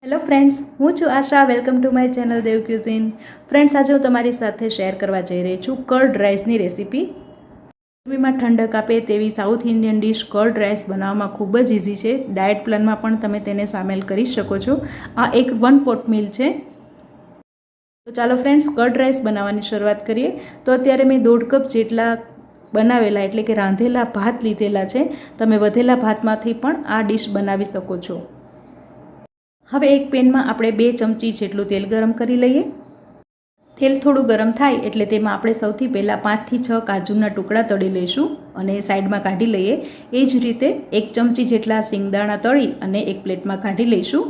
Hello friends, હું છું Asha. Welcome to my channel Dev cuisine. Friends, આજે હું તમારી સાથે શેર કરવા જઈ રહી છું કર્ડ રાઈસની રેસીપી. ગરમીમાં ઠંડક આપે તેવી south Indian dish curd rice બનાવવામાં ખૂબ જ ઇઝી છે. ડાયટ પ્લાનમાં પણ તમે તેને સામેલ કરી શકો છો. આ એક 1 પોટ મીલ છે. તો ચાલો ફ્રેન્ડ્સ, કર્ડ રાઈસ બનાવવાની શરૂઆત કરીએ. તો અત્યારે મેં 1.5 કપ જેટલા બનાવેલા એટલે કે રાંધેલા ભાત લીધેલા છે. તમે વધેલા ભાતમાંથી પણ આ ડિશ બનાવી શકો છો. હવે એક પેનમાં આપણે 2 ચમચી જેટલું તેલ ગરમ કરી લઈએ. તેલ થોડું ગરમ થાય એટલે તેમાં આપણે સૌથી પહેલાં 5 થી 6 કાજુના ટુકડા તળી લઈશું અને સાઈડમાં કાઢી લઈએ. એ જ રીતે 1 ચમચી જેટલા સિંગદાણા તળી અને એક પ્લેટમાં કાઢી લઈશું.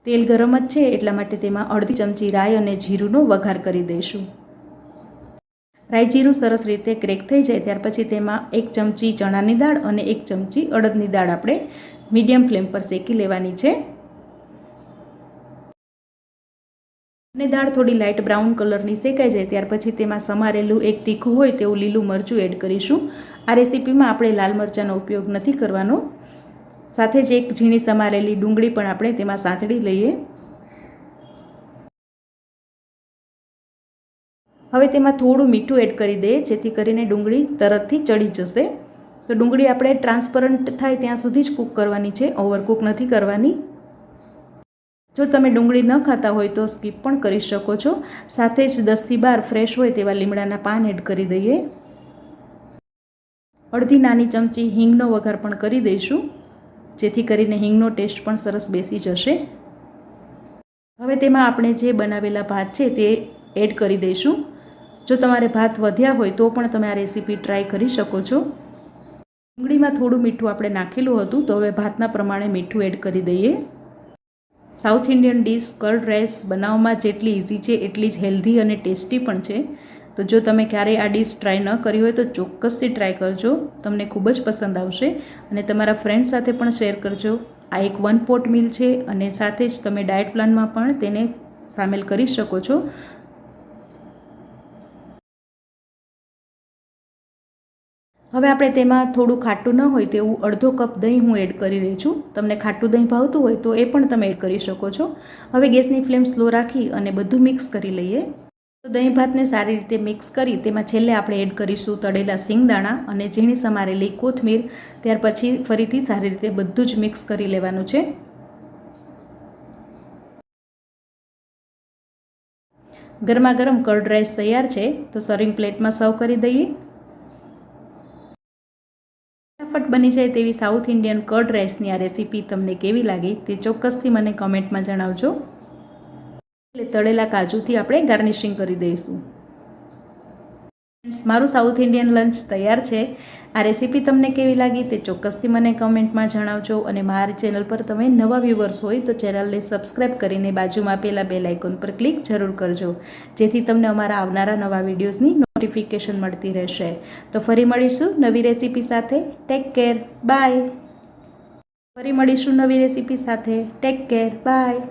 તેલ ગરમ જ છે એટલા માટે તેમાં અડધી ચમચી રાઈ અને જીરુંનો વઘાર કરી દઈશું. રાઈ જીરું સરસ રીતે ક્રેક થઈ જાય ત્યાર પછી તેમાં 1 ચમચી ચણાની દાળ અને 1 ચમચી અડદની દાળ આપણે મીડિયમ ફ્લેમ પર શેકી લેવાની છે. અને દાળ થોડી લાઇટ બ્રાઉન કલરની શેકાઈ જાય ત્યાર પછી તેમાં સમારેલું એક તીખું હોય તેવું લીલું મરચું એડ કરીશું. આ રેસીપીમાં આપણે લાલ મરચાંનો ઉપયોગ નથી કરવાનો. સાથે જ એક ઝીણી સમારેલી ડુંગળી પણ આપણે તેમાં સાંતળી લઈએ. હવે તેમાં થોડું મીઠું એડ કરી દઈએ જેથી કરીને ડુંગળી તરતથી ચડી જશે. તો ડુંગળી આપણે ટ્રાન્સપરન્ટ થાય ત્યાં સુધી જ કૂક કરવાની છે, ઓવરકૂક નથી કરવાની. જો તમે ડુંગળી ન ખાતા હોય તો સ્કીપ પણ કરી શકો છો. સાથે જ 10 થી 12 ફ્રેશ હોય તેવા લીમડાના પાન એડ કરી દઈએ. અડધી નાની ચમચી હિંગનો વઘાર પણ કરી દઈશું જેથી કરીને હિંગનો ટેસ્ટ પણ સરસ બેસી જશે. હવે તેમાં આપણે જે બનાવેલા ભાત છે તે એડ કરી દઈશું. જો તમારે ભાત વધ્યા હોય તો પણ તમે આ રેસીપી ટ્રાય કરી શકો છો. ડુંગળીમાં થોડું મીઠું આપણે નાખેલું હતું તો હવે ભાતના પ્રમાણે મીઠું એડ કરી દઈએ. South Indian dish curd rice બનાવવામાં જેટલી ઇઝી છે એટલી જ હેલ્ધી અને ટેસ્ટી પણ છે. તો જો તમે ક્યારેય આ ડિશ ટ્રાય ન કરી હોય તો ચોક્કસથી ટ્રાય કરજો. તમને ખૂબ જ પસંદ આવશે અને તમારા ફ્રેન્ડ સાથે પણ શેર કરજો. આ એક 1 પોટ મીલ છે અને સાથે જ તમે ડાયટ પ્લાનમાં પણ તેને સામેલ કરી શકો છો. હવે આપણે તેમાં થોડું ખાટું ન હોય તેવું અડધો કપ દહીં હું એડ કરી રહી છું. તમને ખાટું દહીં ભાવતું હોય તો એ પણ તમે એડ કરી શકો છો. હવે ગેસની ફ્લેમ સ્લો રાખી અને બધું મિક્સ કરી લઈએ. તો દહીં ભાતને સારી રીતે મિક્સ કરી તેમાં છેલ્લે આપણે એડ કરીશું તળેલા સિંગદાણા અને ઝીણી સમારેલી કોથમીર. ત્યાર પછી ફરીથી સારી રીતે બધું જ મિક્સ કરી લેવાનું છે. ગરમા ગરમ કર્ડ રાઈસ તૈયાર છે. તો સર્વિંગ પ્લેટમાં સર્વ કરી દઈએ. ફટાફટ બની જાય તેવી સાઉથ ઇન્ડિયન કર્ડ રાઈસની આ રેસીપી તમને કેવી લાગી તે ચોક્કસથી મને કમેન્ટમાં જણાવજો. એટલે તળેલા કાજુથી આપણે ગાર્નિશિંગ કરી દઈશું. મારું સાઉથ ઇન્ડિયન લંચ તૈયાર છે. આ રેસીપી તમને કેવી લાગી તે ચોક્કસથી મને કમેન્ટમાં જણાવજો. અને મારી ચેનલ પર તમે નવા વ્યૂવર્સ હોય તો ચેનલને સબસ્ક્રાઈબ કરીને બાજુમાં આપેલા બેલ આઇકોન પર ક્લિક જરૂર કરજો જેથી તમને અમારા આવનારા નવા વિડીયોઝની નોટિફિકેશન મળતી રહેશે. તો ફરી મળીશું નવી રેસીપી સાથે. Take care, bye. ફરી મળીશું નવી રેસીપી સાથે. Take care, by.